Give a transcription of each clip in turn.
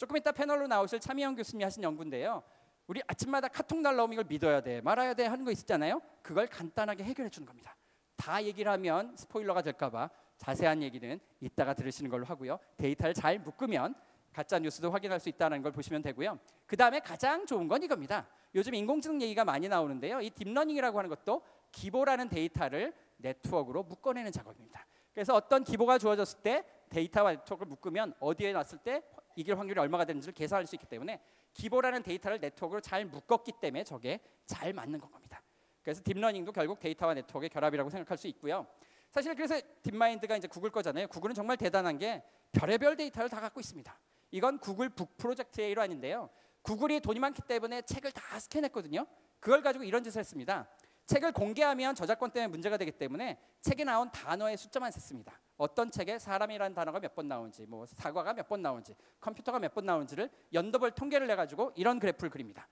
조금 이따 패널로 나오실 차미영 교수님이 하신 연구인데요. 우리 아침마다 카톡 날라오면 이걸 믿어야 돼, 말아야 돼 하는 거 있잖아요. 그걸 간단하게 해결해 주는 겁니다. 다 얘기를 하면 스포일러가 될까 봐 자세한 얘기는 이따가 들으시는 걸로 하고요. 데이터를 잘 묶으면 가짜 뉴스도 확인할 수 있다는 걸 보시면 되고요. 그 다음에 가장 좋은 건 이겁니다. 요즘 인공지능 얘기가 많이 나오는데요. 이 딥러닝이라고 하는 것도 기보라는 데이터를 네트워크로 묶어내는 작업입니다. 그래서 어떤 기보가 주어졌을 때 데이터와 네트워크를 묶으면 어디에 놨을 때 이길 확률이 얼마가 되는지를 계산할 수 있기 때문에 기보라는 데이터를 네트워크로 잘 묶었기 때문에 저게 잘 맞는 겁니다. 그래서 딥러닝도 결국 데이터와 네트워크의 결합이라고 생각할 수 있고요. 사실 그래서 딥마인드가 이제 구글 거잖아요. 구글은 정말 대단한 게 별의별 데이터를 다 갖고 있습니다. 이건 구글 북 프로젝트의 일환인데요. 구글이 돈이 많기 때문에 책을 다 스캔했거든요. 그걸 가지고 이런 짓을 했습니다. 책을 공개하면 저작권 때문에 문제가 되기 때문에 책에 나온 단어의 숫자만 셌습니다. 어떤 책에 사람이라는 단어가 몇 번 나오는지, 뭐 사과가 몇 번 나오는지, 컴퓨터가 몇 번 나오는지를 연도별 통계를 내가지고 이런 그래프를 그립니다.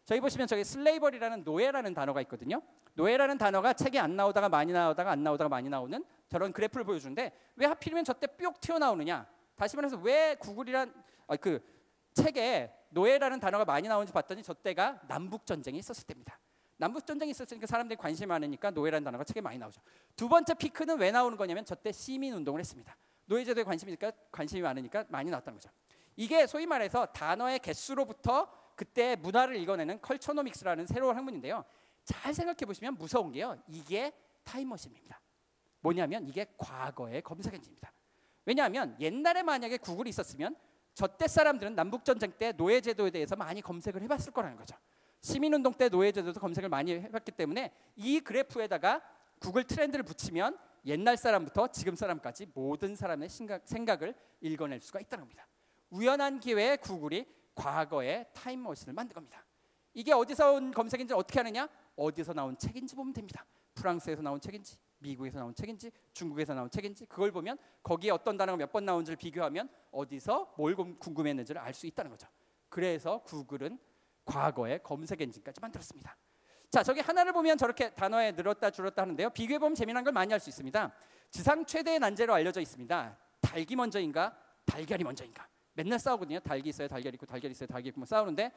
저희 보시면 저기 슬레이버리라는 노예라는 단어가 있거든요. 노예라는 단어가 책에 안 나오다가 많이 나오다가 안 나오다가 많이 나오는 저런 그래프를 보여주는데 왜 하필이면 저때 뿅 튀어나오느냐. 다시 말해서 왜 구글이란 그 책에 노예라는 단어가 많이 나오는지 봤더니 저때가 남북전쟁이 있었을 때입니다. 남북전쟁이 있었으니까 사람들이 관심이 많으니까 노예라는 단어가 책에 많이 나오죠. 두 번째 피크는 왜 나오는 거냐면 저때 시민운동을 했습니다. 노예제도에 관심이 많으니까 많이 나왔다는 거죠. 이게 소위 말해서 단어의 개수로부터 그때 문화를 읽어내는 컬처노믹스라는 새로운 학문인데요. 잘 생각해 보시면 무서운 게요. 이게 타임머신입니다. 뭐냐면 이게 과거의 검색 엔진입니다. 왜냐하면 옛날에 만약에 구글이 있었으면 저때 사람들은 남북전쟁 때 노예제도에 대해서 많이 검색을 해봤을 거라는 거죠. 시민운동 때 노예제도도 검색을 많이 해봤기 때문에 이 그래프에다가 구글 트렌드를 붙이면 옛날 사람부터 지금 사람까지 모든 사람의 생각을 읽어낼 수가 있다는 겁니다. 우연한 기회에 구글이 과거의 타임머신을 만든 겁니다. 이게 어디서 온 검색인지 어떻게 하느냐? 어디서 나온 책인지 보면 됩니다. 프랑스에서 나온 책인지, 미국에서 나온 책인지, 중국에서 나온 책인지 그걸 보면 거기에 어떤 단어가 몇 번 나온지를 비교하면 어디서 뭘 궁금했는지를 알 수 있다는 거죠. 그래서 구글은 과거의 검색 엔진까지 만들었습니다. 자, 저기 하나를 보면 저렇게 단어에 늘었다 줄었다 하는데요. 비교해보면 재미난 걸 많이 할 수 있습니다. 지상 최대의 난제로 알려져 있습니다. 닭이 먼저인가 달걀이 먼저인가. 맨날 싸우거든요. 닭이 있어요, 달걀이 있고, 달걀이 있어요, 닭이 있고, 싸우는데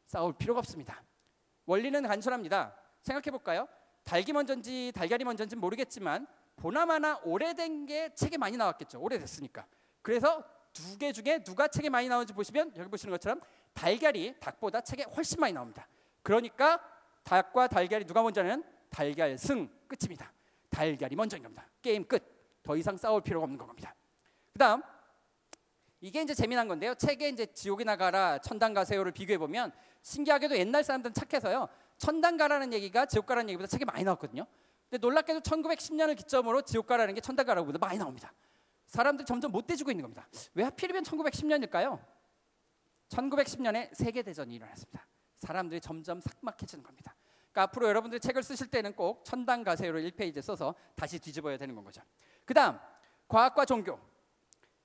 싸울 필요가 없습니다. 원리는 간단합니다. 생각해볼까요? 닭이 먼저인지 달걀이 먼저인지 모르겠지만 보나마나 오래된 게 책에 많이 나왔겠죠. 오래됐으니까. 그래서 두 개 중에 누가 책에 많이 나오는지 보시면 여기 보시는 것처럼 달걀이 닭보다 책에 훨씬 많이 나옵니다. 그러니까 닭과 달걀이 누가 먼저는 달걀 승 끝입니다. 달걀이 먼저인 겁니다. 게임 끝. 더 이상 싸울 필요가 없는 겁니다. 그다음 이게 이제 재미난 건데요. 책에 이제 지옥이나 가라, 천당 가세요를 비교해 보면 신기하게도 옛날 사람들은 착해서요. 천당 가라는 얘기가 지옥 가라는 얘기보다 책에 많이 나왔거든요. 근데 놀랍게도 1910년을 기점으로 지옥 가라는 게 천당 가라보다 많이 나옵니다. 사람들이 점점 못돼지고 있는 겁니다. 왜 하필이면 1910년일까요? 1910년에 세계대전이 일어났습니다. 사람들이 점점 삭막해지는 겁니다. 그러니까 앞으로 여러분들이 책을 쓰실 때는 꼭 천당 가세요를 1페이지에 써서 다시 뒤집어야 되는 건 거죠. 그 다음 과학과 종교.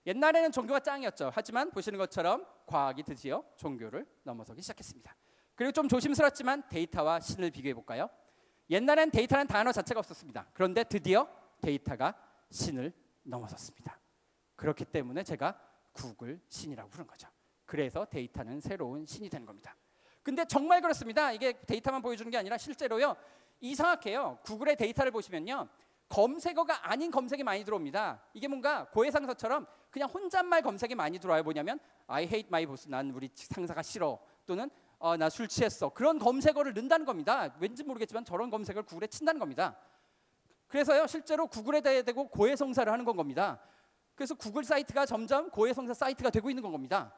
옛날에는 종교가 짱이었죠. 하지만 보시는 것처럼 과학이 드디어 종교를 넘어서기 시작했습니다. 그리고 좀 조심스럽지만 데이터와 신을 비교해 볼까요? 옛날엔 데이터라는 단어 자체가 없었습니다. 그런데 드디어 데이터가 신을 넘어섰습니다. 그렇기 때문에 제가 구글 신이라고 부른 거죠. 그래서 데이터는 새로운 신이 되는 겁니다. 근데 정말 그렇습니다. 이게 데이터만 보여주는 게 아니라 실제로요. 이상하게요. 구글의 데이터를 보시면요. 검색어가 아닌 검색이 많이 들어옵니다. 이게 뭔가 고해상사처럼 그냥 혼잣말 검색이 많이 들어와요. 뭐냐면 I hate my boss, 난 우리 상사가 싫어. 또는 나 술 취했어. 그런 검색어를 넣는다는 겁니다. 왠지 모르겠지만 저런 검색어를 구글에 친다는 겁니다. 그래서요. 실제로 구글에 대고 고해성사를 하는 건 겁니다. 그래서 구글 사이트가 점점 고해성사 사이트가 되고 있는 건 겁니다.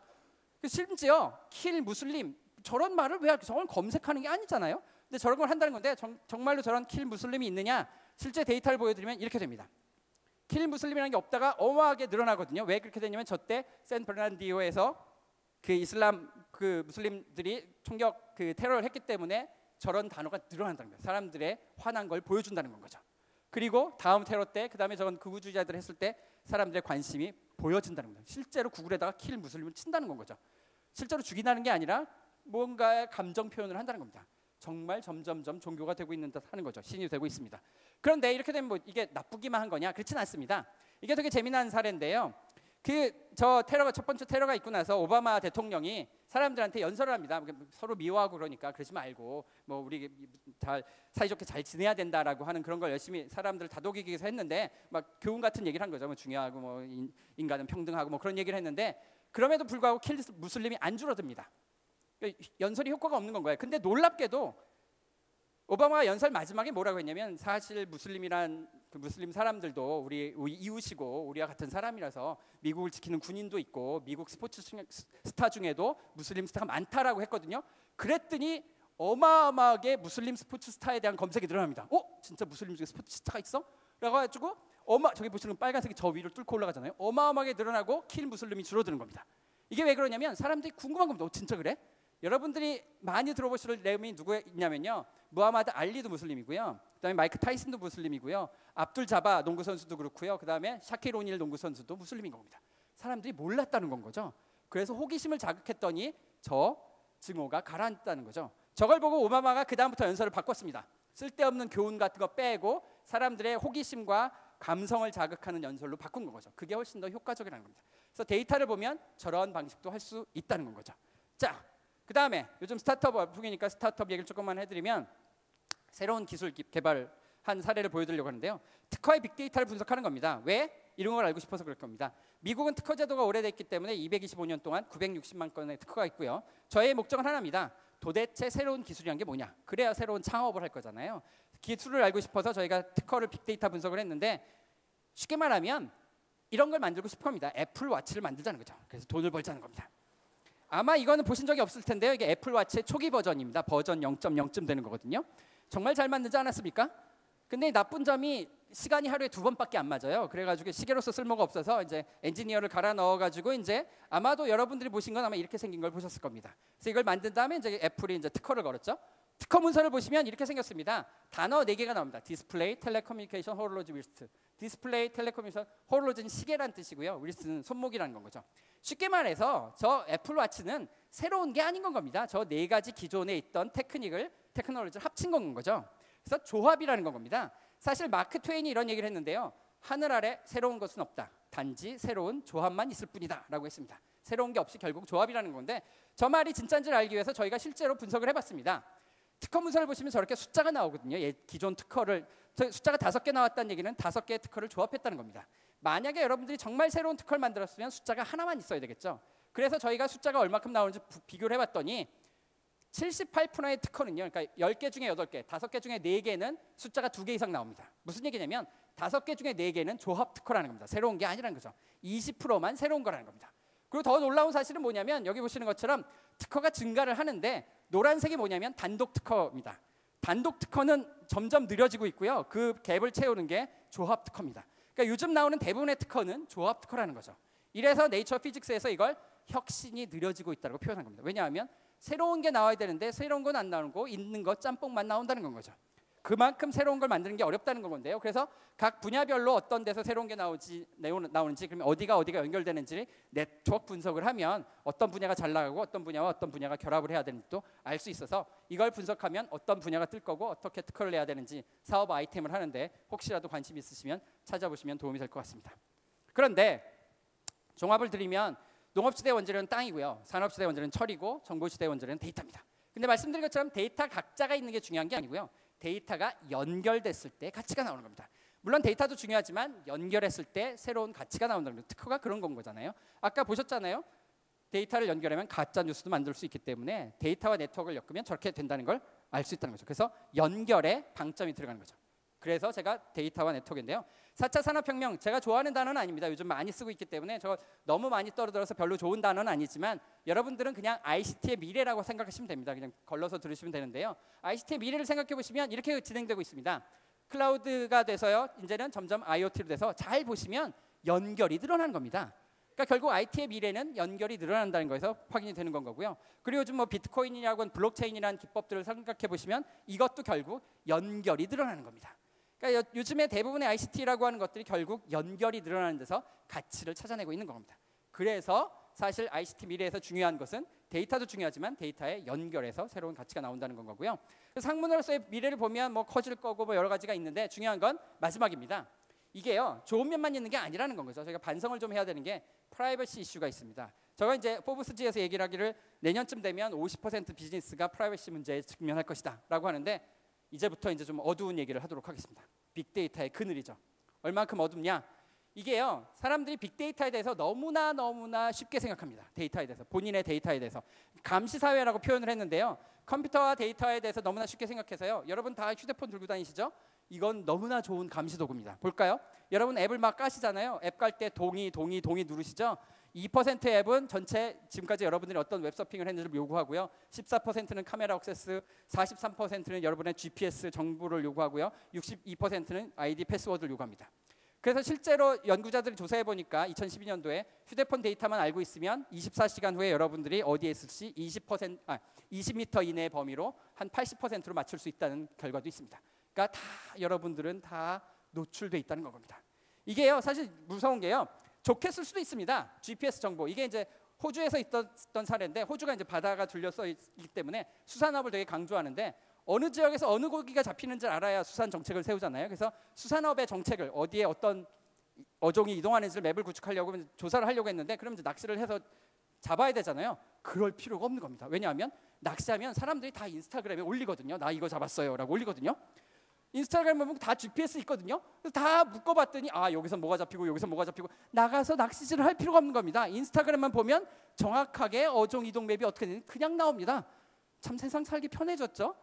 심지어 킬 무슬림 저런 말을 왜 할까? 저건 검색하는 게 아니잖아요. 근데 저런 걸 한다는 건데 정말로 저런 킬 무슬림이 있느냐? 실제 데이터를 보여드리면 이렇게 됩니다. 킬 무슬림이라는 게 없다가 어마하게 늘어나거든요. 왜 그렇게 되냐면 저때 샌프란디오에서 그 이슬람 그 무슬림들이 총격 그 테러를 했기 때문에 저런 단어가 늘어난다는 거예요. 사람들의 화난 걸 보여준다는 건 거죠. 그리고 다음 테러 때 그다음에 저건 극우주의자들 했을 때 사람들의 관심이 보여진다는 거예요. 실제로 구글에다가 킬 무슬림을 친다는 건 거죠. 실제로 죽인다는 게 아니라 뭔가의 감정 표현을 한다는 겁니다. 정말 점점점 종교가 되고 있는 듯 하는 거죠. 신이 되고 있습니다. 그런데 이렇게 되면 뭐 이게 나쁘기만 한 거냐? 그렇진 않습니다. 이게 되게 재미난 사례인데요. 저 테러가 첫 번째 테러가 있고 나서 오바마 대통령이 사람들한테 연설을 합니다. 서로 미워하고 그러니까 그러지 말고 뭐 우리 잘 사이좋게 잘 지내야 된다라고 하는 그런 걸 열심히 사람들 다독이기 위해서 했는데 막 교훈 같은 얘기를 한 거죠. 뭐 중요하고 뭐 인간은 평등하고 뭐 그런 얘기를 했는데 그럼에도 불구하고 킬 무슬림이 안 줄어듭니다. 연설이 효과가 없는 건 거예요. 근데 놀랍게도 오바마가 연설 마지막에 뭐라고 했냐면 사실 무슬림이란 그 무슬림 사람들도 우리 이웃이고 우리와 같은 사람이라서 미국을 지키는 군인도 있고 미국 스포츠 스타 중에도 무슬림 스타가 많다라고 했거든요. 그랬더니 어마어마하게 무슬림 스포츠 스타에 대한 검색이 늘어납니다. 진짜 무슬림 중에 스포츠 스타가 있어? 라고 해가지고 저기 보시는 빨간색이 저 위로 뚫고 올라가잖아요. 어마어마하게 늘어나고 킬 무슬림이 줄어드는 겁니다. 이게 왜 그러냐면 사람들이 궁금한 겁니다. 진짜 그래? 여러분들이 많이 들어보실 내용이 누구냐면요, 무하마드 알리도 무슬림이고요, 그다음에 마이크 타이슨도 무슬림이고요, 압둘 자바 농구 선수도 그렇고요, 그다음에 샤킬 오닐 농구 선수도 무슬림인 겁니다. 사람들이 몰랐다는 건 거죠. 그래서 호기심을 자극했더니 저 증오가 가라앉았다는 거죠. 저걸 보고 오바마가 그 다음부터 연설을 바꿨습니다. 쓸데없는 교훈 같은 거 빼고 사람들의 호기심과 감성을 자극하는 연설로 바꾼 거죠. 그게 훨씬 더 효과적이라는 겁니다. 그래서 데이터를 보면 저런 방식도 할 수 있다는 거죠. 자, 그 다음에 요즘 스타트업 월풍이니까 스타트업 얘기를 조금만 해드리면 새로운 기술 개발한 사례를 보여드리려고 하는데요. 특허의 빅데이터를 분석하는 겁니다. 왜? 이런 걸 알고 싶어서 그럴 겁니다. 미국은 특허 제도가 오래됐기 때문에 225년 동안 960만 건의 특허가 있고요. 저의 목적은 하나입니다. 도대체 새로운 기술이란 게 뭐냐? 그래야 새로운 창업을 할 거잖아요. 기술을 알고 싶어서 저희가 특허를 빅데이터 분석을 했는데 쉽게 말하면 이런 걸 만들고 싶은 겁니다. 애플워치를 만들자는 거죠. 그래서 돈을 벌자는 겁니다. 아마 이거는 보신 적이 없을 텐데요. 이게 애플워치의 초기 버전입니다. 버전 0.0쯤 되는 거거든요. 정말 잘 만들지 않았습니까? 근데 나쁜 점이 시간이 하루에 2번밖에 안 맞아요. 그래가지고 시계로서 쓸모가 없어서 이제 엔지니어를 갈아 넣어가지고 이제 아마도 여러분들이 보신 건 아마 이렇게 생긴 걸 보셨을 겁니다. 그래서 이걸 만든 다음에 이제 애플이 이제 특허를 걸었죠. 특허 문서를 보시면 이렇게 생겼습니다. 단어 4개가 나옵니다. 디스플레이, 텔레커뮤니케이션, 호롤로지, 위스트. 디스플레이, 텔레커뮤니케이션, 호롤로지는 시계란 뜻이고요. 위스트는 손목이라는 거죠. 쉽게 말해서 저 애플워치는 새로운 게 아닌 건 겁니다. 저 4가지 기존에 있던 테크놀로지를 합친 건 거죠. 그래서 조합이라는 건 겁니다. 사실 마크 트웨인이 이런 얘기를 했는데요. 하늘 아래 새로운 것은 없다. 단지 새로운 조합만 있을 뿐이다 라고 했습니다. 새로운 게 없이 결국 조합이라는 건데 저 말이 진짜인지를 알기 위해서 저희가 실제로 분석을 해봤습니다. 특허 문서를 보시면 저렇게 숫자가 나오거든요. 기존 특허를 숫자가 5개 나왔다는 얘기는 5개의 특허를 조합했다는 겁니다. 만약에 여러분들이 정말 새로운 특허를 만들었으면 숫자가 하나만 있어야 되겠죠. 그래서 저희가 숫자가 얼마큼 나오는지 비교를 해봤더니 78%의 특허는요, 그러니까 10개 중에 8개, 5개 중에 4개는 숫자가 2개 이상 나옵니다. 무슨 얘기냐면 5개 중에 4개는 조합 특허라는 겁니다. 새로운 게 아니라는 거죠. 20%만 새로운 거라는 겁니다. 그리고 더 놀라운 사실은 뭐냐면 여기 보시는 것처럼 특허가 증가를 하는데 노란색이 뭐냐면 단독 특허입니다. 단독 특허는 점점 느려지고 있고요. 그 갭을 채우는 게 조합 특허입니다. 그러니까 요즘 나오는 대부분의 특허는 조합 특허라는 거죠. 이래서 네이처 피직스에서 이걸 혁신이 느려지고 있다고 표현한 겁니다. 왜냐하면 새로운 게 나와야 되는데 새로운 건 안 나오고 있는 거 짬뽕만 나온다는 건 거죠. 그만큼 새로운 걸 만드는 게 어렵다는 건데요. 그래서 각 분야별로 어떤 데서 새로운 게 나오는지 그러면 어디가 연결되는지 네트워크 분석을 하면 어떤 분야가 잘 나가고 어떤 분야와 어떤 분야가 결합을 해야 되는지도 알 수 있어서 이걸 분석하면 어떤 분야가 뜰 거고 어떻게 특허를 내야 되는지 사업 아이템을 하는데 혹시라도 관심 있으시면 찾아보시면 도움이 될 것 같습니다. 그런데 종합을 드리면 농업시대 원재료는 땅이고요. 산업시대 원재료는 철이고 정보시대 원재료는 데이터입니다. 근데 말씀드린 것처럼 데이터 각자가 있는 게 중요한 게 아니고요. 데이터가 연결됐을 때 가치가 나오는 겁니다. 물론 데이터도 중요하지만 연결했을 때 새로운 가치가 나온다는 거죠. 특허가 그런 건 거잖아요. 아까 보셨잖아요. 데이터를 연결하면 가짜 뉴스도 만들 수 있기 때문에 데이터와 네트워크를 엮으면 저렇게 된다는 걸 알 수 있다는 거죠. 그래서 연결에 방점이 들어가는 거죠. 그래서 제가 데이터와 네트워크인데요. 4차 산업혁명, 제가 좋아하는 단어는 아닙니다. 요즘 많이 쓰고 있기 때문에 저 너무 많이 떨어들어서 별로 좋은 단어는 아니지만 여러분들은 그냥 ICT의 미래라고 생각하시면 됩니다. 그냥 걸러서 들으시면 되는데요. ICT의 미래를 생각해 보시면 이렇게 진행되고 있습니다. 클라우드가 돼서요. 이제는 점점 IoT로 돼서 잘 보시면 연결이 늘어나는 겁니다. 그러니까 결국 IT의 미래는 연결이 늘어난다는 거에서 확인이 되는 건 거고요. 그리고 요즘 뭐 비트코인이라고 블록체인이라는 기법들을 생각해 보시면 이것도 결국 연결이 늘어나는 겁니다. 그러니까 요즘에 대부분의 ICT라고 하는 것들이 결국 연결이 늘어나는 데서 가치를 찾아내고 있는 겁니다. 그래서 사실 ICT 미래에서 중요한 것은 데이터도 중요하지만 데이터에 연결해서 새로운 가치가 나온다는 건 거고요. 상문으로서의 미래를 보면 뭐 커질 거고 뭐 여러 가지가 있는데 중요한 건 마지막입니다. 이게요 좋은 면만 있는 게 아니라는 건 거죠. 저희가 반성을 좀 해야 되는 게 프라이버시 이슈가 있습니다. 제가 이제 포브스지에서 얘기를 하기를 내년쯤 되면 50% 비즈니스가 프라이버시 문제에 직면할 것이다라고 하는데 이제부터 이제 좀 어두운 얘기를 하도록 하겠습니다. 빅데이터의 그늘이죠. 얼만큼 어둡냐? 이게요, 사람들이 빅데이터에 대해서 너무나 쉽게 생각합니다. 데이터에 대해서, 본인의 데이터에 대해서 감시사회라고 표현을 했는데요, 컴퓨터와 데이터에 대해서 너무나 쉽게 생각해서요, 여러분 다 휴대폰 들고 다니시죠? 이건 너무나 좋은 감시 도구입니다. 볼까요? 여러분 앱을 막 까시잖아요. 앱 깔 때 동의 누르시죠? 2%의 앱은 전체 지금까지 여러분들이 어떤 웹서핑을 했는지를 요구하고요. 14%는 카메라 액세스, 43%는 여러분의 GPS 정보를 요구하고요. 62%는 아이디 패스워드를 요구합니다. 그래서 실제로 연구자들이 조사해 보니까 2012년도에 휴대폰 데이터만 알고 있으면 24시간 후에 여러분들이 어디에 있을지 20m 이내의 범위로 한 80%로 맞출 수 있다는 결과도 있습니다. 그러니까 여러분들은 다 노출돼 있다는 겁니다. 이게요, 사실 무서운 게요, 좋게 쓸 수도 있습니다. GPS 정보, 이게 이제 호주에서 있었던 사례인데, 호주가 이제 바다가 둘러서 있기 때문에 수산업을 되게 강조하는데, 어느 지역에서 어느 고기가 잡히는지 알아야 수산 정책을 세우잖아요. 그래서 수산업의 정책을, 어디에 어떤 어종이 이동하는지를 맵을 구축하려고 조사를 하려고 했는데, 그럼 이제 낚시를 해서 잡아야 되잖아요. 그럴 필요가 없는 겁니다. 왜냐하면 낚시하면 사람들이 다 인스타그램에 올리거든요. 나 이거 잡았어요 라고 올리거든요. 인스타그램 보면 다 GPS 있거든요. 그래서 다 묶어봤더니 여기서 뭐가 잡히고 여기서 뭐가 잡히고, 나가서 낚시질을 할 필요가 없는 겁니다. 인스타그램만 보면 정확하게 어종 이동 맵이 어떻게 되는지 그냥 나옵니다. 참 세상 살기 편해졌죠.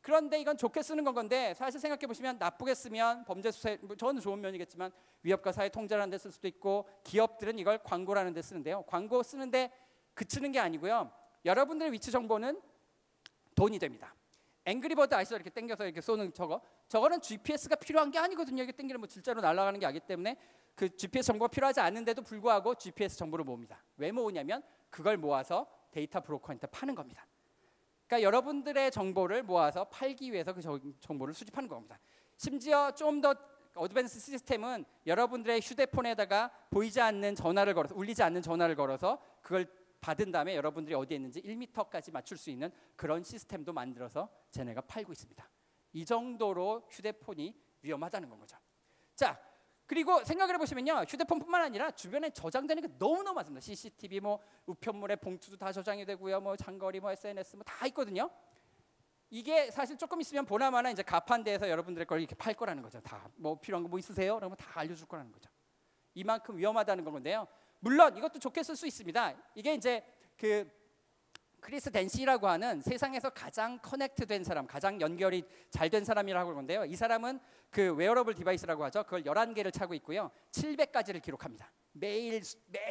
그런데 이건 좋게 쓰는 건데, 사실 생각해 보시면 나쁘게 쓰면 범죄 수사에, 저는 좋은 면이겠지만 위협과 사회 통제라는 데 쓸 수도 있고, 기업들은 이걸 광고라는 데 쓰는데요, 광고 쓰는데 그치는 게 아니고요, 여러분들의 위치 정보는 돈이 됩니다. 앵그리버드 아시죠? 이렇게 당겨서 이렇게 쏘는 저거는 GPS가 필요한 게 아니거든요. 이게 당기면 뭐 진짜로 날아가는 게 아니기 때문에 그 GPS 정보가 필요하지 않는데도 불구하고 GPS 정보를 모읍니다. 왜 모으냐면 그걸 모아서 데이터 브로커한테 파는 겁니다. 그러니까 여러분들의 정보를 모아서 팔기 위해서 그 정보를 수집하는 겁니다. 심지어 좀 더 어드밴스 시스템은 여러분들의 휴대폰에다가 보이지 않는 전화를 걸어서, 울리지 않는 전화를 걸어서 그걸 받은 다음에 여러분들이 어디에 있는지 1m까지 맞출 수 있는 그런 시스템도 만들어서 쟤네가 팔고 있습니다. 이 정도로 휴대폰이 위험하다는 건 거죠. 자, 그리고 생각을 해보시면요, 휴대폰뿐만 아니라 주변에 저장되는 게 너무너무 많습니다. CCTV, 뭐 우편물의 봉투도 다 저장이 되고요, 뭐 장거리, 뭐 SNS, 뭐 다 있거든요. 이게 사실 조금 있으면 보나마나 이제 가판대에서 여러분들의 걸 이렇게 팔 거라는 거죠. 다 뭐 필요한 거 뭐 있으세요? 그러면 다 알려줄 거라는 거죠. 이만큼 위험하다는 건데요. 물론 이것도 좋게 쓸 수 있습니다. 이게 이제 그 크리스 댄시라고 하는 세상에서 가장 커넥트된 사람, 가장 연결이 잘 된 사람이라고 하는데요. 이 사람은 그 웨어러블 디바이스라고 하죠. 그걸 11개를 차고 있고요. 700가지를 기록합니다. 매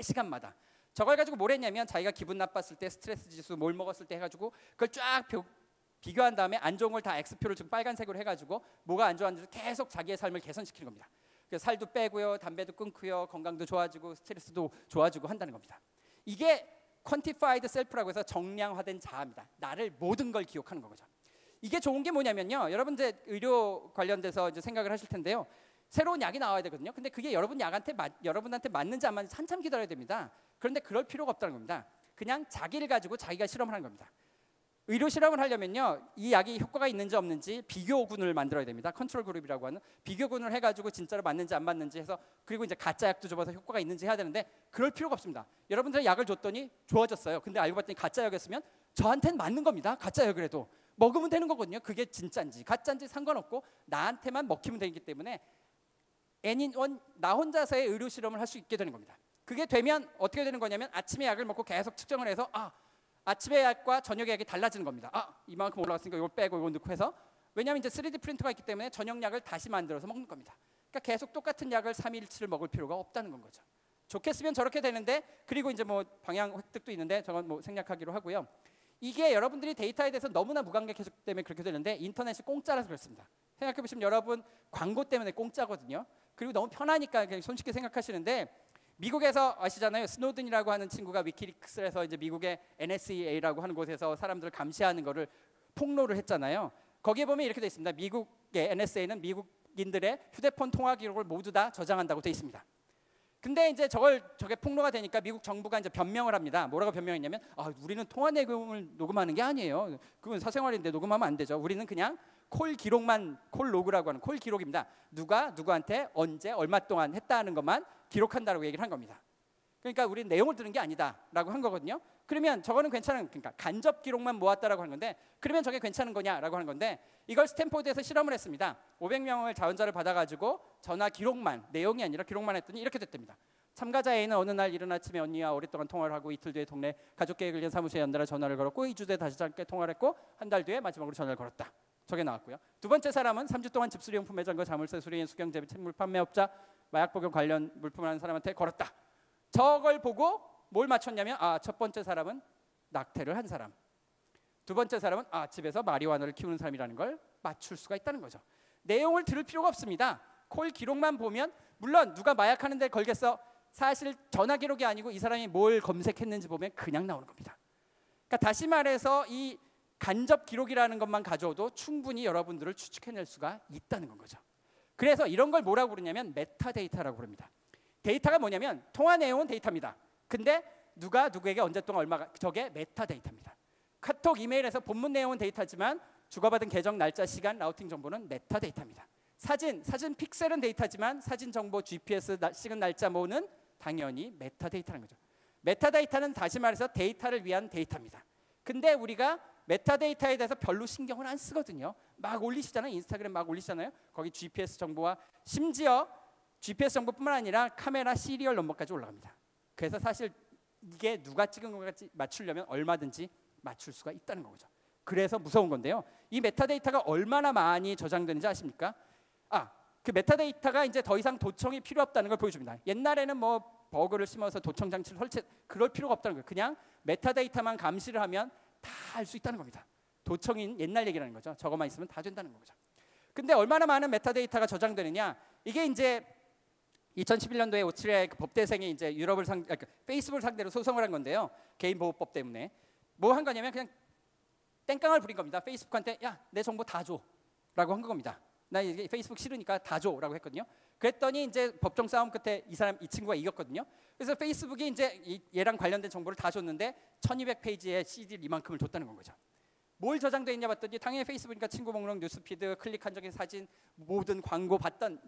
시간마다. 저걸 가지고 뭘 했냐면, 자기가 기분 나빴을 때, 스트레스 지수, 뭘 먹었을 때 해가지고 그걸 쫙 비교한 다음에 안 좋은 걸 다 X표를 지금 빨간색으로 해가지고 뭐가 안 좋았는지 계속 자기의 삶을 개선시키는 겁니다. 그래서 살도 빼고요, 담배도 끊고요, 건강도 좋아지고 스트레스도 좋아지고 한다는 겁니다. 이게 quantified self라고 해서 정량화된 자아입니다. 나를 모든 걸 기억하는 거죠. 이게 좋은 게 뭐냐면요, 여러분들 의료 관련돼서 이제 생각을 하실 텐데요, 새로운 약이 나와야 되거든요. 근데 그게 여러분한테 맞는지 안 맞는지 한참 기다려야 됩니다. 그런데 그럴 필요가 없다는 겁니다. 그냥 자기를 가지고 자기가 실험을 하는 겁니다. 의료 실험을 하려면요, 이 약이 효과가 있는지 없는지 비교군을 만들어야 됩니다. 컨트롤 그룹이라고 하는 비교군을 해가지고 진짜로 맞는지 안 맞는지 해서, 그리고 이제 가짜 약도 줘봐서 효과가 있는지 해야 되는데 그럴 필요가 없습니다. 여러분들 약을 줬더니 좋아졌어요. 근데 알고 봤더니 가짜 약이었으면 저한테는 맞는 겁니다. 가짜 약이라도 먹으면 되는 거거든요. 그게 진짜인지 가짜인지 상관없고 나한테만 먹히면 되기 때문에 나 혼자서의 의료 실험을 할 수 있게 되는 겁니다. 그게 되면 어떻게 되는 거냐면, 아침에 약을 먹고 계속 측정을 해서 아침의 약과 저녁의 약이 달라지는 겁니다. 이만큼 올라갔으니까 이걸 빼고 이걸 넣고 해서, 왜냐하면 이제 3D 프린터가 있기 때문에 저녁 약을 다시 만들어서 먹는 겁니다. 그러니까 계속 똑같은 약을 3일치를 먹을 필요가 없다는 건 거죠. 좋게 쓰면 저렇게 되는데, 그리고 이제 뭐 방향 획득도 있는데 저건 뭐 생략하기로 하고요. 이게 여러분들이 데이터에 대해서 너무나 무감각해서 때문에 그렇게 되는데, 인터넷이 공짜라서 그렇습니다. 생각해 보시면 여러분 광고 때문에 공짜거든요. 그리고 너무 편하니까 그냥 손쉽게 생각하시는데, 미국에서 아시잖아요. 스노든이라고 하는 친구가 위키리크스에서 이제 미국의 NSA라고 하는 곳에서 사람들을 감시하는 거를 폭로를 했잖아요. 거기에 보면 이렇게 돼 있습니다. 미국의 NSA는 미국인들의 휴대폰 통화 기록을 모두 다 저장한다고 돼 있습니다. 근데 이제 저게 폭로가 되니까 미국 정부가 이제 변명을 합니다. 뭐라고 변명했냐면, 우리는 통화 내용을 녹음하는 게 아니에요. 그건 사생활인데 녹음하면 안 되죠. 우리는 그냥 콜 로그라고 하는 콜 기록입니다. 누가 누구한테 언제 얼마 동안 했다는 것만 기록한다고 얘기를 한 겁니다. 그러니까 우리는 내용을 들은 게 아니다라고 한 거거든요. 그러면 저거는 괜찮은, 그러니까 간접 기록만 모았다라고 하는 건데, 그러면 저게 괜찮은 거냐라고 하는 건데, 이걸 스탠포드에서 실험을 했습니다. 500명을 자원자를 받아가지고 전화 기록만, 내용이 아니라 기록만 했더니 이렇게 됐답니다. 참가자 A는 어느 날 이른 아침에 언니와 오랫동안 통화를 하고 이틀 뒤에 동네 가족 계획을 위한 사무실에 연달아 전화를 걸었고 2주 뒤에 다시 짧게 통화를 했고 한 달 뒤에 마지막으로 전화를 걸었다. 저게 나왔고요. 두 번째 사람은 3주 동안 집수리용품 매장과 자물쇠 수리인 수경재배 책물 판매업자 마약 복용 관련 물품을 하는 사람한테 걸었다. 저걸 보고 뭘 맞췄냐면 첫 번째 사람은 낙태를 한 사람, 두 번째 사람은 집에서 마리화나를 키우는 사람이라는 걸 맞출 수가 있다는 거죠. 내용을 들을 필요가 없습니다. 콜 기록만 보면, 물론 누가 마약하는 데 걸겠어, 사실 전화 기록이 아니고 이 사람이 뭘 검색했는지 보면 그냥 나오는 겁니다. 그러니까 다시 말해서 이 간접 기록이라는 것만 가져도 충분히 여러분들을 추측해낼 수가 있다는 건 거죠. 그래서 이런 걸 뭐라고 부르냐면 메타데이터라고 부릅니다. 데이터가 뭐냐면 통화 내용은 데이터입니다. 근데 누가 누구에게 언제 동안 얼마가, 저게 메타데이터입니다. 카톡, 이메일에서 본문 내용은 데이터지만 주고받은 계정, 날짜, 시간, 라우팅 정보는 메타데이터입니다. 사진 픽셀은 데이터지만 사진 정보, GPS, 시간, 날짜 모는 당연히 메타데이터라는 거죠. 메타데이터는 다시 말해서 데이터를 위한 데이터입니다. 근데 우리가 메타데이터에 대해서 별로 신경을 안 쓰거든요. 막 올리시잖아요. 인스타그램 막 올리시잖아요. 거기 GPS 정보와 심지어 GPS 정보뿐만 아니라 카메라 시리얼 넘버까지 올라갑니다. 그래서 사실 이게 누가 찍은 것까지 맞추려면 얼마든지 맞출 수가 있다는 거죠. 그래서 무서운 건데요. 이 메타데이터가 얼마나 많이 저장되는지 아십니까? 그 메타데이터가 이제 더 이상 도청이 필요 없다는 걸 보여줍니다. 옛날에는 뭐 버그를 심어서 도청 장치를 설치, 그럴 필요가 없다는 거예요. 그냥 메타데이터만 감시를 하면 다 알 수 있다는 겁니다. 도청인 옛날 얘기라는 거죠. 저것만 있으면 다 된다는 거죠. 근데 얼마나 많은 메타데이터가 저장되느냐? 이게 이제 2011년도에 오스트리아의 그 법대생이 이제 페이스북을 상대로 소송을 한 건데요. 개인보호법 때문에 뭐 한 거냐면 그냥 땡깡을 부린 겁니다. 페이스북한테 야, 내 정보 다 줘라고 한 겁니다. 나 이게 페이스북 싫으니까 다 줘라고 했거든요. 그랬더니 이제 법정 싸움 끝에 이 친구가 이겼거든요. 그래서 페이스북이 이제 얘랑 관련된 정보를 다 줬는데 1200페이지의 CD를 이만큼을 줬다는 건 거죠. 뭘 저장돼 있냐 봤더니 당연히 페이스북이니까 친구 목록, 뉴스피드, 클릭한 적인 사진, 모든 광고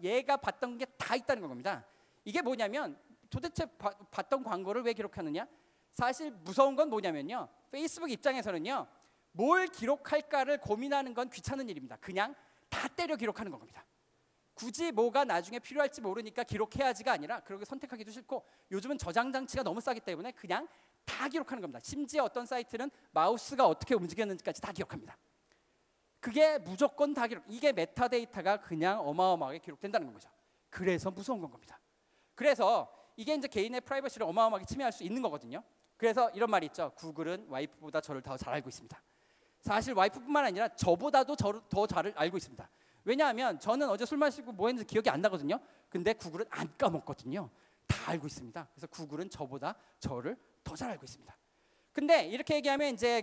얘가 봤던 게 다 있다는 겁니다. 이게 뭐냐면 도대체 봤던 광고를 왜 기록하느냐? 사실 무서운 건 뭐냐면요. 페이스북 입장에서는요. 뭘 기록할까를 고민하는 건 귀찮은 일입니다. 그냥 다 때려 기록하는 겁니다. 굳이 뭐가 나중에 필요할지 모르니까 기록해야지가 아니라 그렇게 선택하기도 싫고 요즘은 저장 장치가 너무 싸기 때문에 그냥 다 기록하는 겁니다. 심지어 어떤 사이트는 마우스가 어떻게 움직였는지까지 다 기억합니다. 그게 무조건 다 기록. 이게 메타데이터가 그냥 어마어마하게 기록된다는 거죠. 그래서 무서운 건 겁니다. 그래서 이게 이제 개인의 프라이버시를 어마어마하게 침해할 수 있는 거거든요. 그래서 이런 말이 있죠. 구글은 와이프보다 저를 더 잘 알고 있습니다. 사실 와이프뿐만 아니라 저보다도 저를 더 잘 알고 있습니다. 왜냐하면 저는 어제 술 마시고 뭐 했는지 기억이 안 나거든요. 근데 구글은 안 까먹거든요. 다 알고 있습니다. 그래서 구글은 저보다 저를 더 잘 알고 있습니다. 근데 이렇게 얘기하면 이제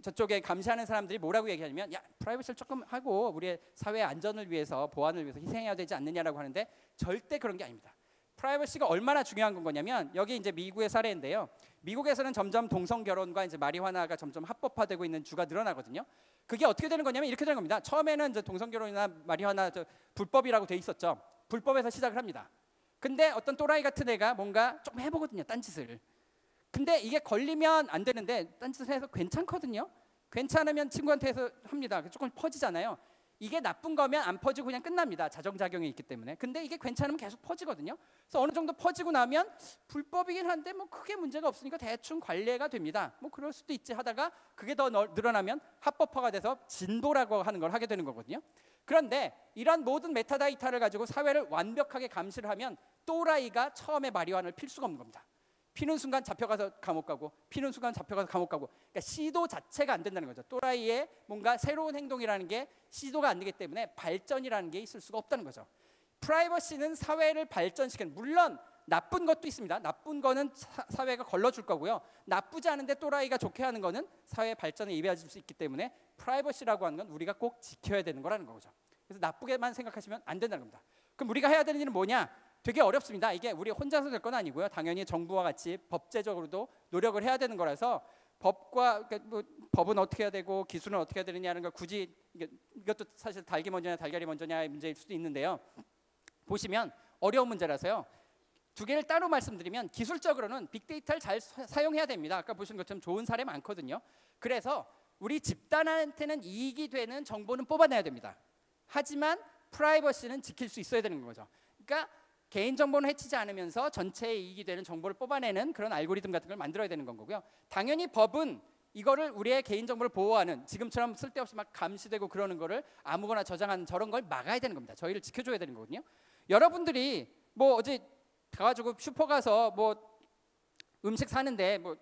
저쪽에 감시하는 사람들이 뭐라고 얘기하냐면 야, 프라이버시를 조금 하고 우리의 사회 안전을 위해서, 보안을 위해서 희생해야 되지 않느냐라고 하는데 절대 그런 게 아닙니다. 프라이버시가 얼마나 중요한 건 거냐면 여기 이제 미국의 사례인데요. 미국에서는 점점 동성 결혼과 이제 마리화나가 점점 합법화되고 있는 주가 늘어나거든요. 그게 어떻게 되는 거냐면 이렇게 되는 겁니다. 처음에는 이제 동성 결혼이나 마리화나 불법이라고 돼 있었죠. 불법에서 시작을 합니다. 근데 어떤 또라이 같은 애가 뭔가 좀 해보거든요. 딴짓을. 근데 이게 걸리면 안 되는데 딴짓을 해서 괜찮거든요. 괜찮으면 친구한테 해서 합니다. 조금 퍼지잖아요. 이게 나쁜 거면 안 퍼지고 그냥 끝납니다. 자정작용이 있기 때문에. 근데 이게 괜찮으면 계속 퍼지거든요. 그래서 어느 정도 퍼지고 나면 불법이긴 한데 뭐 크게 문제가 없으니까 대충 관리가 됩니다. 뭐 그럴 수도 있지 하다가 그게 더 늘어나면 합법화가 돼서 진도라고 하는 걸 하게 되는 거거든요. 그런데 이런 모든 메타데이터를 가지고 사회를 완벽하게 감시를 하면 또라이가 처음에 마리화나를 필 수가 없는 겁니다. 피는 순간 잡혀가서 감옥 가고 피는 순간 잡혀가서 감옥 가고, 그러니까 시도 자체가 안 된다는 거죠. 또라이의 뭔가 새로운 행동이라는 게 시도가 안 되기 때문에 발전이라는 게 있을 수가 없다는 거죠. 프라이버시는 사회를 발전시키는, 물론 나쁜 것도 있습니다. 나쁜 거는 사회가 걸러줄 거고요. 나쁘지 않은데 또라이가 좋게 하는 거는 사회 발전에 이바지할 수 있기 때문에 프라이버시라고 하는 건 우리가 꼭 지켜야 되는 거라는 거죠. 그래서 나쁘게만 생각하시면 안 된다는 겁니다. 그럼 우리가 해야 되는 일은 뭐냐? 되게 어렵습니다. 이게 우리 혼자서 될 건 아니고요. 당연히 정부와 같이 법제적으로도 노력을 해야 되는 거라서 법은 어떻게 해야 되고 기술은 어떻게 해야 되느냐는 걸 굳이 이것도 사실 닭이 먼저냐 달걀이 먼저냐의 문제일 수도 있는데요. 보시면 어려운 문제라서요. 두 개를 따로 말씀드리면 기술적으로는 빅데이터를 잘 사용해야 됩니다. 아까 보신 것처럼 좋은 사례 많거든요. 그래서 우리 집단한테는 이익이 되는 정보는 뽑아내야 됩니다. 하지만 프라이버시는 지킬 수 있어야 되는 거죠. 그러니까 개인정보는 해치지 않으면서 전체에 이익이 되는 정보를 뽑아내는 그런 알고리즘 같은 걸 만들어야 되는 건 거고요. 당연히 법은 이거를 우리의 개인정보를 보호하는, 지금처럼 쓸데없이 막 감시되고 그러는 거를 아무거나 저장하는 저런 걸 막아야 되는 겁니다. 저희를 지켜줘야 되는 거거든요. 여러분들이 뭐 어제 가가지고 슈퍼 가서 뭐 음식 사는데 뭐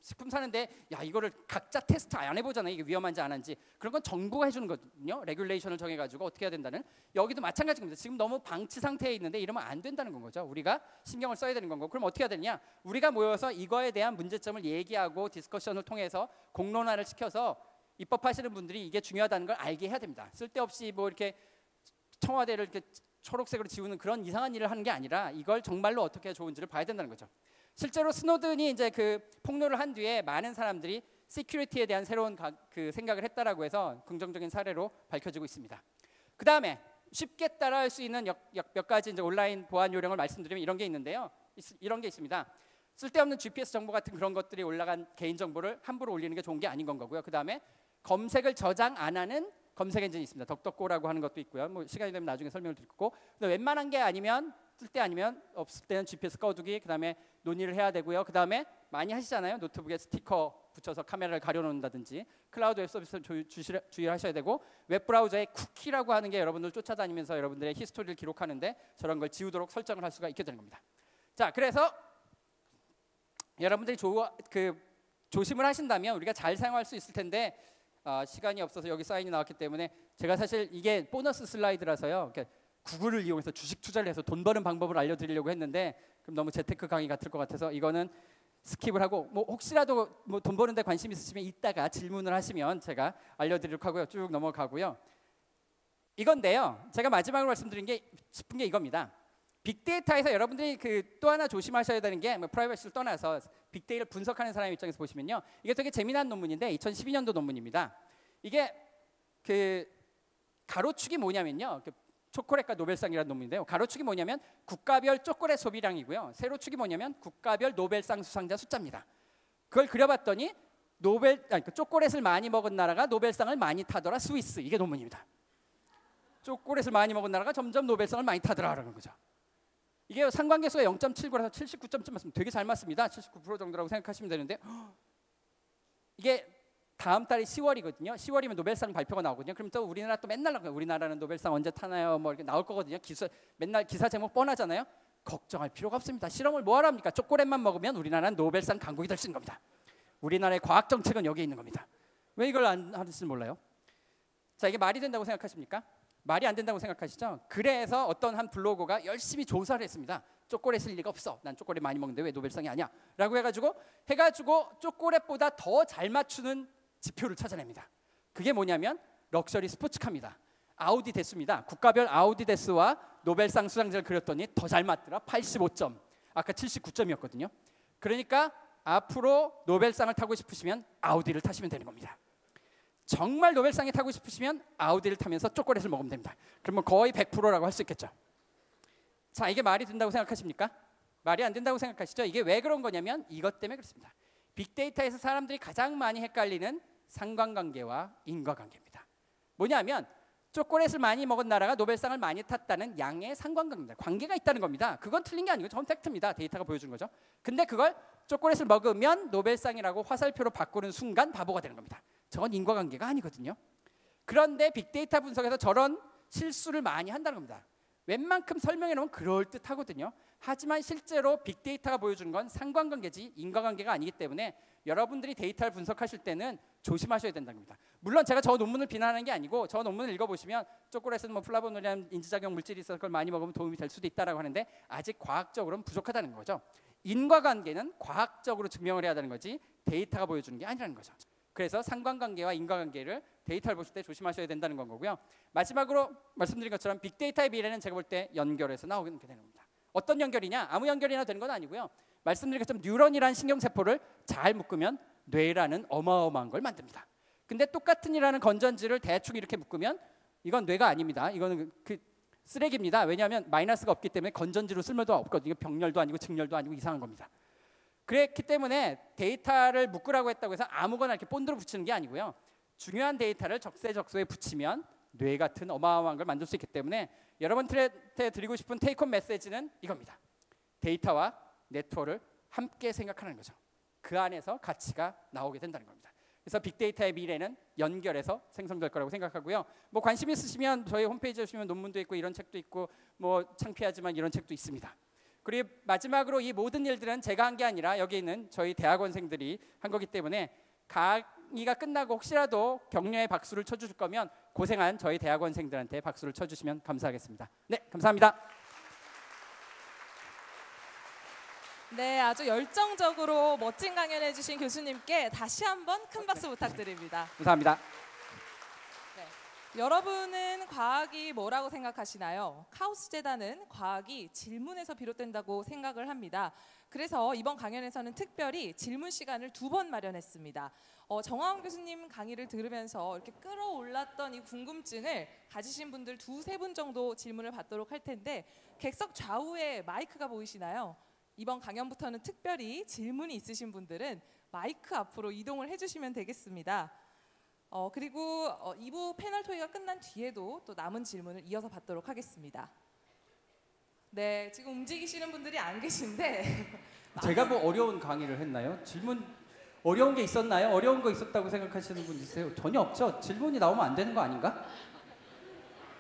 식품 사는데 야 이거를 각자 테스트 안 해보잖아요. 이게 위험한지 안 한지. 그런 건 정부가 해주는 거거든요. 레귤레이션을 정해가지고 어떻게 해야 된다는. 여기도 마찬가지입니다. 지금 너무 방치 상태에 있는데 이러면 안 된다는 건 거죠. 우리가 신경을 써야 되는 건 거고. 그럼 어떻게 해야 되냐. 우리가 모여서 이거에 대한 문제점을 얘기하고 디스커션을 통해서 공론화를 시켜서 입법하시는 분들이 이게 중요하다는 걸 알게 해야 됩니다. 쓸데없이 뭐 이렇게 청와대를 이렇게 초록색으로 지우는 그런 이상한 일을 하는 게 아니라 이걸 정말로 어떻게 해야 좋은지를 봐야 된다는 거죠. 실제로 스노든이 이제 그 폭로를 한 뒤에 많은 사람들이 시큐리티에 대한 새로운 그 생각을 했다라고 해서 긍정적인 사례로 밝혀지고 있습니다. 그 다음에 쉽게 따라할 수 있는 몇 가지 이제 온라인 보안 요령을 말씀드리면 이런 게 있는데요. 이런 게 있습니다. 쓸데없는 GPS 정보 같은 그런 것들이 올라간 개인 정보를 함부로 올리는 게 좋은 게 아닌 건 거고요. 그 다음에 검색을 저장 안 하는 검색 엔진이 있습니다. 덕덕고라고 하는 것도 있고요. 뭐 시간이 되면 나중에 설명을 드릴 거고. 근데 웬만한 게 아니면 쓸 때 아니면 없을 때는 GPS 꺼두기. 그다음에 논의를 해야 되고요. 그다음에 많이 하시잖아요. 노트북에 스티커 붙여서 카메라를 가려놓는다든지. 클라우드 웹 서비스 주의하셔야 되고, 웹 브라우저에 쿠키라고 하는 게 여러분들 쫓아다니면서 여러분들의 히스토리를 기록하는데 저런 걸 지우도록 설정을 할 수가 있게 되는 겁니다. 자, 그래서 여러분들이 조심을 하신다면 우리가 잘 사용할 수 있을 텐데. 시간이 없어서 여기 사인이 나왔기 때문에 제가 사실 이게 보너스 슬라이드라서요. 그러니까 구글을 이용해서 주식 투자를 해서 돈 버는 방법을 알려드리려고 했는데 그럼 너무 재테크 강의 같을 것 같아서 이거는 스킵을 하고, 뭐 혹시라도 뭐 돈 버는데 관심 있으시면 이따가 질문을 하시면 제가 알려드리도록 하고요. 쭉 넘어가고요. 이건데요. 제가 마지막으로 말씀드린 게 싶은 게 이겁니다. 빅데이터에서 여러분들이 또 하나 조심하셔야 되는 게, 뭐 프라이버시를 떠나서 빅데이터를 분석하는 사람 입장에서 보시면요, 이게 되게 재미난 논문인데 2012년도 논문입니다. 이게 가로축이 뭐냐면요, 초콜릿과 노벨상이라는 논문인데요. 가로축이 뭐냐면 국가별 초콜릿 소비량이고요. 세로축이 뭐냐면 국가별 노벨상 수상자 숫자입니다. 그걸 그려봤더니 초콜릿을 많이 먹은 나라가 노벨상을 많이 타더라. 스위스. 이게 논문입니다. 초콜릿을 많이 먹은 나라가 점점 노벨상을 많이 타더라라는 거죠. 이게 상관계수가 0.79라서 79점쯤 맞습니다. 되게 잘 맞습니다. 79% 정도라고 생각하시면 되는데, 이게 다음 달이 10월이거든요. 10월이면 노벨상 발표가 나오거든요. 그럼 또 우리나라 또 맨날 나와요. 우리나라는 노벨상 언제 타나요? 뭐 이렇게 나올 거거든요. 맨날 기사 제목 뻔하잖아요. 걱정할 필요가 없습니다. 실험을 뭐하러 합니까? 초콜릿만 먹으면 우리나라는 노벨상 강국이 될 수 있는 겁니다. 우리나라의 과학 정책은 여기에 있는 겁니다. 왜 이걸 안 하는지 몰라요? 자, 이게 말이 된다고 생각하십니까? 말이 안 된다고 생각하시죠? 그래서 어떤 한 블로거가 열심히 조사를 했습니다. 초콜릿일 리가 없어. 난 초콜릿 많이 먹는데 왜 노벨상이 아니야? 라고 해가지고 초콜릿보다 더 잘 맞추는 지표를 찾아냅니다. 그게 뭐냐면 럭셔리 스포츠카입니다. 아우디 대수입니다. 국가별 아우디 대수와 노벨상 수상자를 그렸더니 더 잘 맞더라. 85점. 아까 79점이었거든요. 그러니까 앞으로 노벨상을 타고 싶으시면 아우디를 타시면 되는 겁니다. 정말 노벨상에 타고 싶으시면 아우디를 타면서 초콜릿을 먹으면 됩니다. 그러면 거의 100%라고 할 수 있겠죠. 자, 이게 말이 된다고 생각하십니까? 말이 안 된다고 생각하시죠? 이게 왜 그런 거냐면 이것 때문에 그렇습니다. 빅데이터에서 사람들이 가장 많이 헷갈리는 상관관계와 인과관계입니다. 뭐냐면 초콜릿을 많이 먹은 나라가 노벨상을 많이 탔다는 양의 상관관계입니다. 관계가 있다는 겁니다. 그건 틀린 게 아니고 전 팩트입니다. 데이터가 보여준 거죠. 근데 그걸 초콜릿을 먹으면 노벨상이라고 화살표로 바꾸는 순간 바보가 되는 겁니다. 저건 인과관계가 아니거든요. 그런데 빅데이터 분석에서 저런 실수를 많이 한다는 겁니다. 웬만큼 설명해 놓으면 그럴듯하거든요. 하지만 실제로 빅데이터가 보여주는 건 상관관계지 인과관계가 아니기 때문에 여러분들이 데이터를 분석하실 때는 조심하셔야 된다는 겁니다. 물론 제가 저 논문을 비난하는 게 아니고 저 논문을 읽어보시면 초콜릿은 뭐 플라보노이드라는 인지작용 물질이 있어서 그걸 많이 먹으면 도움이 될 수도 있다라고 하는데 아직 과학적으로는 부족하다는 거죠. 인과관계는 과학적으로 증명을 해야 되는 거지 데이터가 보여주는 게 아니라는 거죠. 그래서 상관관계와 인과관계를 데이터를 보실 때 조심하셔야 된다는 건 거고요. 마지막으로 말씀드린 것처럼 빅데이터의 미래는 제가 볼 때 연결해서 나오게 되는 겁니다. 어떤 연결이냐? 아무 연결이나 되는 건 아니고요. 말씀드린 것처럼 뉴런이라는 신경세포를 잘 묶으면 뇌라는 어마어마한 걸 만듭니다. 근데 똑같은 이라는 건전지를 대충 이렇게 묶으면 이건 뇌가 아닙니다. 이거는 쓰레기입니다. 왜냐하면 마이너스가 없기 때문에 건전지로 쓸모도 없거든요. 병렬도 아니고 직렬도 아니고 이상한 겁니다. 그랬기 때문에 데이터를 묶으라고 했다고 해서 아무거나 이렇게 본드로 붙이는 게 아니고요. 중요한 데이터를 적세적소에 붙이면 뇌 같은 어마어마한 걸 만들 수 있기 때문에 여러분들한테 드리고 싶은 테이크홈 메시지는 이겁니다. 데이터와 네트워크를 함께 생각하는 거죠. 그 안에서 가치가 나오게 된다는 겁니다. 그래서 빅데이터의 미래는 연결해서 생성될 거라고 생각하고요. 뭐 관심 있으시면 저희 홈페이지에 오시면 논문도 있고 이런 책도 있고 뭐 창피하지만 이런 책도 있습니다. 그리고 마지막으로 이 모든 일들은 제가 한 게 아니라 여기 있는 저희 대학원생들이 한 거기 때문에 강의가 끝나고 혹시라도 격려의 박수를 쳐주실 거면 고생한 저희 대학원생들한테 박수를 쳐주시면 감사하겠습니다. 네, 감사합니다. 네, 아주 열정적으로 멋진 강연해 주신 교수님께 다시 한번 큰 박수 부탁드립니다. 감사합니다. 네, 여러분은 과학이 뭐라고 생각하시나요? 카오스 재단은 과학이 질문에서 비롯된다고 생각을 합니다. 그래서 이번 강연에서는 특별히 질문 시간을 2번 마련했습니다. 정하원 교수님 강의를 들으면서 이렇게 끌어올랐던 이 궁금증을 가지신 분들 2-3분 정도 질문을 받도록 할 텐데 객석 좌우에 마이크가 보이시나요? 이번 강연부터는 특별히 질문이 있으신 분들은 마이크 앞으로 이동을 해주시면 되겠습니다. 그리고 2부 패널 토의가 끝난 뒤에도 또 남은 질문을 이어서 받도록 하겠습니다. 네, 지금 움직이시는 분들이 안 계신데 제가 뭐 어려운 강의를 했나요? 질문 어려운 게 있었나요? 어려운 거 있었다고 생각하시는 분 있으세요? 전혀 없죠? 질문이 나오면 안 되는 거 아닌가?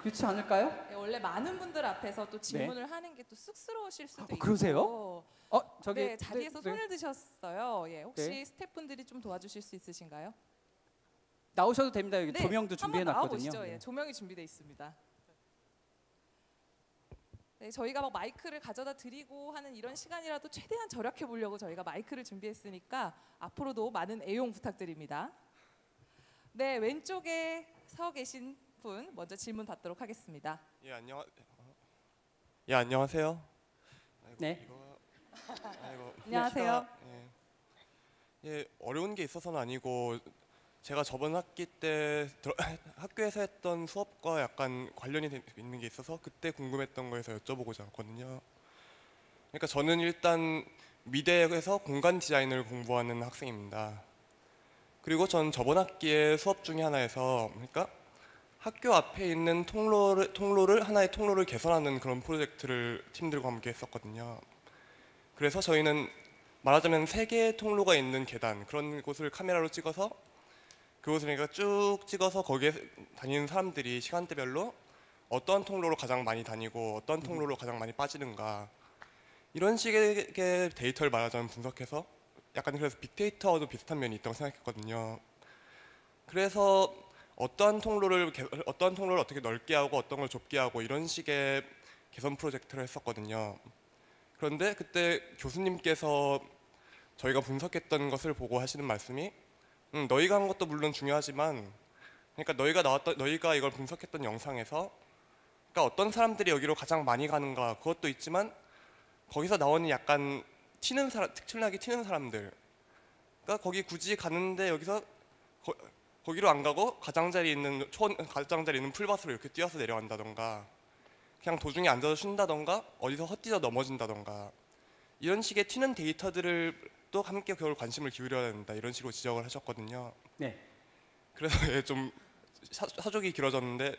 그렇지 않을까요? 네, 원래 많은 분들 앞에서 또 질문을 하는 게 또 쑥스러우실 수도 있고. 그러세요? 저기 네, 자리에서 손을 드셨어요. 예, 혹시 스태프분들이 좀 도와주실 수 있으신가요? 나오셔도 됩니다. 여기 네, 조명도 준비해 놨거든요. 나와보시죠. 예, 조명이 준비되어 있습니다. 네, 저희가 막 마이크를 가져다 드리고 하는 이런 시간이라도 최대한 절약해 보려고 저희가 마이크를 준비했으니까 앞으로도 많은 애용 부탁드립니다. 네, 왼쪽에 서 계신 분 먼저 질문 받도록 하겠습니다. 예, 안녕하세요. 네. 안녕하세요. 예, 어려운 게 있어서는 아니고 제가 저번 학기 때 학교에서 했던 수업과 약간 관련이 있는 게 있어서 그때 궁금했던 거에서 여쭤보고자 하거든요. 그러니까 저는 일단 미대에서 공간 디자인을 공부하는 학생입니다. 그리고 전 저번 학기에 수업 중에 하나에서 그러니까 학교 앞에 있는 하나의 통로를 개선하는 그런 프로젝트를 팀들과 함께 했었거든요. 그래서 저희는 말하자면 3개의 통로가 있는 계단 그런 곳을 카메라로 찍어서 그곳을 그러니까 쭉 찍어서 거기에 다니는 사람들이 시간대별로 어떠한 통로로 가장 많이 다니고 어떠한 통로로 가장 많이 빠지는가 이런 식의 데이터를 말하자면 분석해서 약간 그래서 빅데이터와도 비슷한 면이 있다고 생각했거든요. 그래서 어떠한 통로를 어떻게 넓게 하고 어떤 걸 좁게 하고 이런 식의 개선 프로젝트를 했었거든요. 그런데 그때 교수님께서 저희가 분석했던 것을 보고 하시는 말씀이 너희가 한 것도 물론 중요하지만 그러니까 너희가 이걸 분석했던 영상에서 그러니까 어떤 사람들이 여기로 가장 많이 가는가 그것도 있지만 거기서 나오는 약간 특출나게 튀는 사람들 그러니까 거기 굳이 가는데 여기서 거기로 안 가고 가장자리에 있는 풀밭으로 이렇게 뛰어서 내려간다던가 그냥 도중에 앉아서 쉰다던가 어디서 헛디뎌 넘어진다던가 이런 식의 튀는 데이터들을 또 함께 그걸 관심을 기울여야 된다 이런 식으로 지적을 하셨거든요. 네. 그래서 좀 사족이 길어졌는데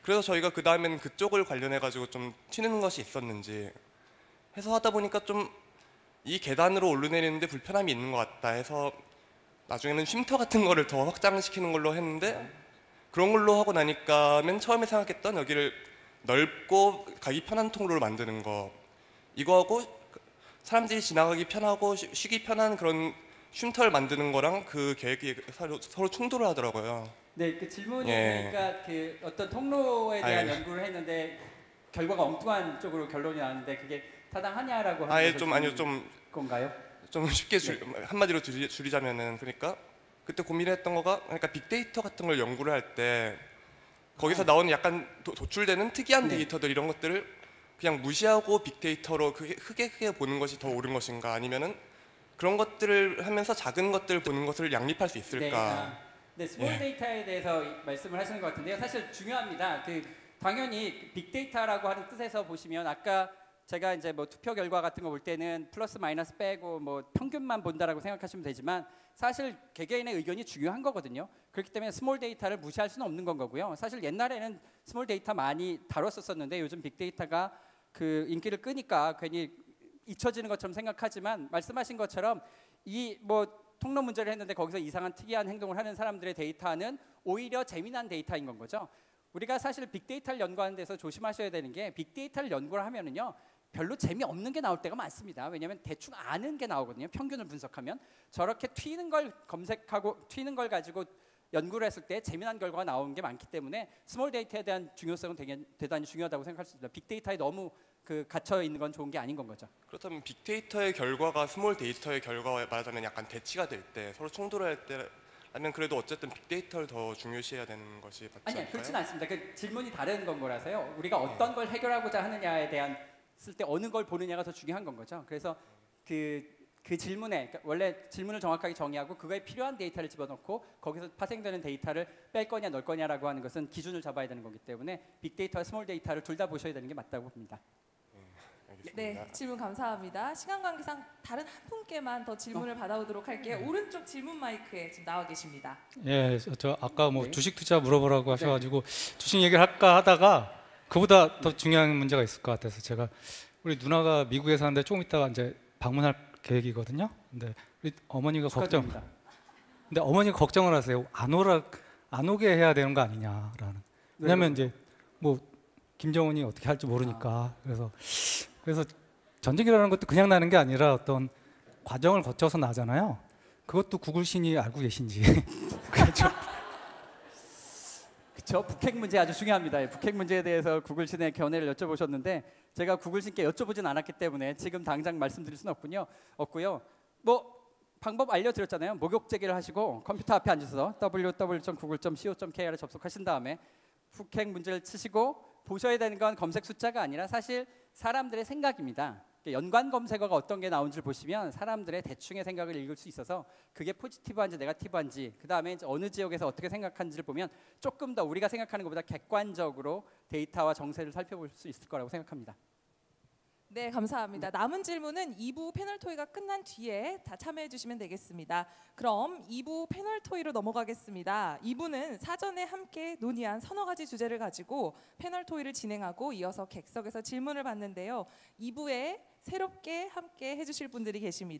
그래서 저희가 그 다음에는 그쪽을 관련해 가지고 좀 튀는 것이 있었는지 해서 하다 보니까 좀 이 계단으로 오르내리는데 불편함이 있는 것 같다 해서 나중에는 쉼터 같은 거를 더 확장시키는 걸로 했는데 그런 걸로 하고 나니까 맨 처음에 생각했던 여기를 넓고 가기 편한 통로를 만드는 거 이거하고 사람들이 지나가기 편하고 쉬기 편한 그런 쉼터를 만드는 거랑 그 계획이 서로 충돌을 하더라고요. 네, 그 질문이 그러니까 그 어떤 통로에 대한 연구를 했는데 결과가 엉뚱한 쪽으로 결론이 나왔는데 그게 타당하냐라고 하는 건가요? 좀 쉽게 한마디로 줄이자면은 그러니까 그때 고민했던 거가 그러니까 빅데이터 같은 걸 연구를 할 때 거기서 나오는 약간 도출되는 특이한 데이터들 이런 것들을 그냥 무시하고 빅데이터로 크게 보는 것이 더 옳은 것인가 아니면은 그런 것들을 하면서 작은 것들을 보는 것을 양립할 수 있을까? 네, 스몰 데이터에 대해서 말씀을 하시는 것 같은데요. 사실 중요합니다. 그 당연히 빅데이터라고 하는 뜻에서 보시면 아까 제가 이제 뭐 투표 결과 같은 거 볼 때는 플러스 마이너스 빼고 뭐 평균만 본다라고 생각하시면 되지만 사실 개개인의 의견이 중요한 거거든요. 그렇기 때문에 스몰 데이터를 무시할 수는 없는 건 거고요. 사실 옛날에는 스몰 데이터 많이 다뤘었었는데 요즘 빅데이터가 그 인기를 끄니까 괜히 잊혀지는 것처럼 생각하지만 말씀하신 것처럼 이 뭐 통로 문제를 했는데 거기서 이상한 특이한 행동을 하는 사람들의 데이터는 오히려 재미난 데이터인 건 거죠. 우리가 사실 빅데이터를 연구하는 데서 조심하셔야 되는 게 빅데이터를 연구를 하면은요 별로 재미없는 게 나올 때가 많습니다. 왜냐하면 대충 아는 게 나오거든요. 평균을 분석하면 저렇게 튀는 걸 검색하고 튀는 걸 가지고 연구를 했을 때 재미난 결과가 나오는 게 많기 때문에 스몰 데이터에 대한 중요성은 대단히 중요하다고 생각할 수 있습니다. 빅데이터에 너무 그 갇혀 있는 건 좋은 게 아닌 건 거죠. 그렇다면 빅데이터의 결과가 스몰 데이터의 결과와 말하자면 약간 대치가 될 때 서로 충돌할 때라면 그래도 어쨌든 빅데이터를 더 중요시해야 되는 것이 맞지 않을까요? 아니요, 그렇지는 않습니다. 그 질문이 다른 건 거라서요. 우리가 어떤 걸 해결하고자 하느냐에 대한 쓸 때 어느 걸 보느냐가 더 중요한 건 거죠. 그래서 그 질문에 그러니까 원래 질문을 정확하게 정의하고 그거에 필요한 데이터를 집어넣고 거기서 파생되는 데이터를 뺄 거냐 넣을 거냐라고 하는 것은 기준을 잡아야 되는 거기 때문에 빅데이터와 스몰 데이터를 둘 다 보셔야 되는 게 맞다고 봅니다. 알겠습니다. 네, 질문 감사합니다. 시간 관계상 다른 한 분께만 더 질문을 받아오도록 할게요. 오른쪽 질문 마이크에 지금 나와 계십니다. 예, 저 아까 뭐 네. 주식 투자 물어보라고 하셔가지고 주식 얘기를 할까 하다가 그보다 더 중요한 문제가 있을 것 같아서 제가 우리 누나가 미국에 사는데 조금 있다가 이제 방문할 계획이거든요. 근데 우리 어머니가 축하드립니다. 근데 어머니가 걱정을 하세요. 안 오게 해야 되는 거 아니냐라는. 왜냐면 이제 뭐 김정은이 어떻게 할지 모르니까 그래서 전쟁이라는 것도 그냥 나는 게 아니라 어떤 과정을 거쳐서 나잖아요. 그것도 구글 신이 알고 계신지. 그렇죠. 그렇죠. 북핵 문제 아주 중요합니다. 북핵 문제에 대해서 구글 신의 견해를 여쭤보셨는데 제가 구글 신께 여쭤보진 않았기 때문에 지금 당장 말씀드릴 수는 없고요. 뭐 방법 알려드렸잖아요. 목욕 재기를 하시고 컴퓨터 앞에 앉으셔서 www.google.co.kr에 접속하신 다음에 북핵 문제를 치시고 보셔야 되는 건 검색 숫자가 아니라 사실 사람들의 생각입니다. 연관 검색어가 어떤 게 나온지를 보시면 사람들의 대충의 생각을 읽을 수 있어서 그게 포지티브한지 네거티브한지 그 다음에 어느 지역에서 어떻게 생각하는지를 보면 조금 더 우리가 생각하는 것보다 객관적으로 데이터와 정세를 살펴볼 수 있을 거라고 생각합니다. 네, 감사합니다. 남은 질문은 2부 패널 토의가 끝난 뒤에 다 참여해 주시면 되겠습니다. 그럼 2부 패널 토의로 넘어가겠습니다. 2부는 사전에 함께 논의한 서너 가지 주제를 가지고 패널 토의를 진행하고 이어서 객석에서 질문을 받는데요. 2부에 새롭게 함께 해주실 분들이 계십니다.